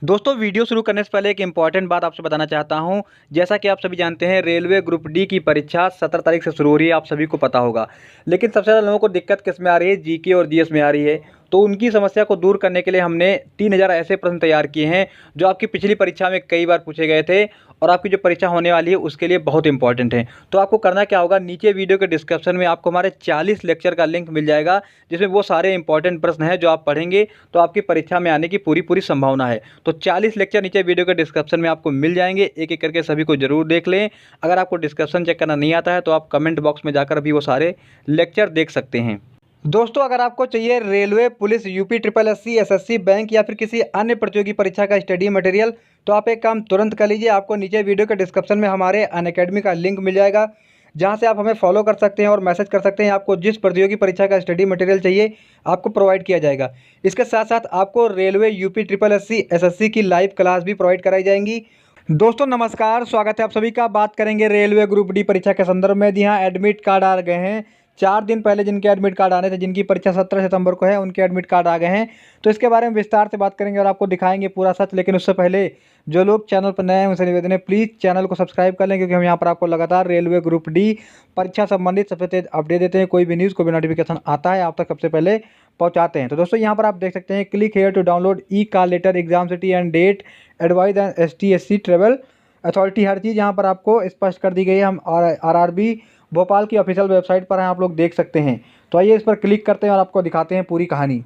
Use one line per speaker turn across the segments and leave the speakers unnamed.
दोस्तों वीडियो शुरू करने से पहले एक इम्पॉर्टेंट बात आपसे बताना चाहता हूं। जैसा कि आप सभी जानते हैं, रेलवे ग्रुप डी की परीक्षा 17 तारीख से शुरू हो रही है, आप सभी को पता होगा। लेकिन सबसे ज़्यादा लोगों को दिक्कत किस में आ रही है? जीके और जीएस में आ रही है। तो उनकी समस्या को दूर करने के लिए हमने 3000 ऐसे प्रश्न तैयार किए हैं जो आपकी पिछली परीक्षा में कई बार पूछे गए थे और आपकी जो परीक्षा होने वाली है उसके लिए बहुत इंपॉर्टेंट है। तो आपको करना क्या होगा, नीचे वीडियो के डिस्क्रिप्शन में आपको हमारे 40 लेक्चर का लिंक मिल जाएगा, जिसमें वो सारे इंपॉर्टेंट प्रश्न हैं जो आप पढ़ेंगे तो आपकी परीक्षा में आने की पूरी संभावना है। तो 40 लेक्चर नीचे वीडियो के डिस्क्रिप्शन में आपको मिल जाएंगे, एक एक करके सभी को जरूर देख लें। अगर आपको डिस्क्रिप्शन चेक करना नहीं आता है तो आप कमेंट बॉक्स में जाकर भी वो सारे लेक्चर देख सकते हैं। दोस्तों, अगर आपको चाहिए railway, police, UP triple SC, SSC, bank या फिर किसी अन्य प्रतियोगी परीक्षा का स्टडी मटेरियल, तो आप एक काम तुरंत कर लीजिए। आपको नीचे वीडियो के डिस्क्रिप्शन में हमारे अनअकैडमी का लिंक मिल जाएगा, जहां से आप हमें फॉलो कर सकते हैं और मैसेज कर सकते हैं। आपको जिस प्रतियोगी परीक्षा का स्टडी मटेरियल चाहिए आपको प्रोवाइड किया जाएगा। इसके साथ साथ आपको railway, UP triple SC, SSC की लाइव क्लास भी प्रोवाइड कराई जाएंगी। दोस्तों नमस्कार, स्वागत है आप सभी का। बात करेंगे रेलवे ग्रुप डी परीक्षा के संदर्भ में। जी हाँ, एडमिट कार्ड आ गए हैं। 4 दिन पहले जिनके एडमिट कार्ड आने थे, जिनकी परीक्षा 17 सितंबर को है, उनके एडमिट कार्ड आ गए हैं। तो इसके बारे में विस्तार से बात करेंगे और आपको दिखाएंगे पूरा सच। लेकिन उससे पहले जो लोग चैनल पर नए हैं उनसे निवेदन है, प्लीज़ चैनल को सब्सक्राइब कर लें, क्योंकि हम यहाँ पर आपको लगातार रेलवे ग्रुप डी परीक्षा संबंधित सबसे तेज अपडेट देते हैं। कोई भी न्यूज़, कोई भी नोटिफिकेशन आता है आप तक सबसे पहले पहुँचाते हैं। तो दोस्तों यहाँ पर आप देख सकते हैं, click here to download E call letter, exam city and date, advice and ST/SC travel authority. हर चीज़ यहाँ पर आपको स्पष्ट कर दी गई है। हम RRB भोपाल की ऑफिशियल वेबसाइट पर हैं, आप लोग देख सकते हैं। तो आइए इस पर क्लिक करते हैं और आपको दिखाते हैं पूरी कहानी।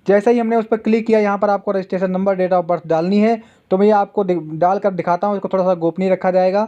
जैसे ही हमने उस पर क्लिक किया, यहाँ पर आपको registration number, date of birth डालनी है। तो मैं ये आपको डालकर दिखाता हूँ, इसको थोड़ा सा गोपनीय रखा जाएगा।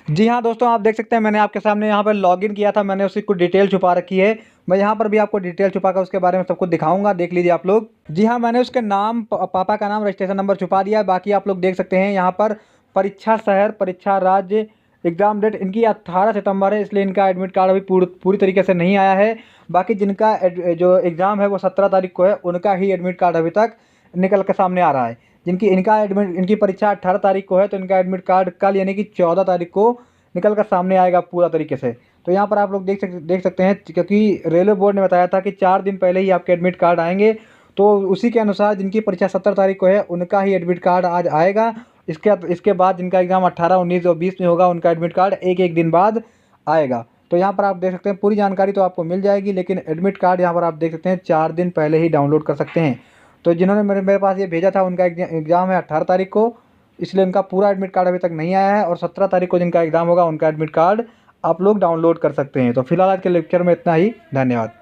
जी हाँ दोस्तों, आप देख सकते हैं मैंने आपके सामने यहाँ पर लॉगिन किया था, मैंने उसकी कुछ डिटेल छुपा रखी है। मैं यहाँ पर भी आपको डिटेल छुपा कर उसके बारे में सब कुछ दिखाऊंगा, देख लीजिए आप लोग। जी हाँ, मैंने उसके नाम, पापा का नाम, रजिस्ट्रेशन नंबर छुपा दिया है। बाकी आप लोग देख सकते हैं यहाँ पर परीक्षा शहर, परीक्षा राज्य, एग्ज़ाम डेट इनकी 18 सितंबर है, इसलिए इनका एडमिट कार्ड अभी पूरी तरीके से नहीं आया है। बाकी जिनका जो एग्ज़ाम है वो 17 तारीख को है, उनका ही एडमिट कार्ड अभी तक निकल के सामने आ रहा है। इनकी परीक्षा 18 तारीख को है, तो इनका एडमिट कार्ड कल यानी कि 14 तारीख को निकल कर सामने आएगा पूरा तरीके से। तो यहाँ पर आप लोग देख सकते हैं, क्योंकि रेलवे बोर्ड ने बताया था कि 4 दिन पहले ही आपके एडमिट कार्ड आएंगे। तो उसी के अनुसार जिनकी परीक्षा 17 तारीख को है उनका ही एडमिट कार्ड आज आएगा। इसके बाद जिनका एग्ज़ाम 18, 19 और 20 में होगा, उनका एडमिट कार्ड एक दिन बाद आएगा। तो यहाँ पर आप देख सकते हैं पूरी जानकारी तो आपको मिल जाएगी, लेकिन एडमिट कार्ड यहाँ पर आप देख सकते हैं 4 दिन पहले ही डाउनलोड कर सकते हैं। तो जिन्होंने मेरे पास ये भेजा था, उनका एग्ज़ाम है 18 तारीख को, इसलिए उनका पूरा एडमिट कार्ड अभी तक नहीं आया है। और 17 तारीख को जिनका एग्ज़ाम होगा उनका एडमिट कार्ड आप लोग डाउनलोड कर सकते हैं। तो फिलहाल आज के लेक्चर में इतना ही। धन्यवाद।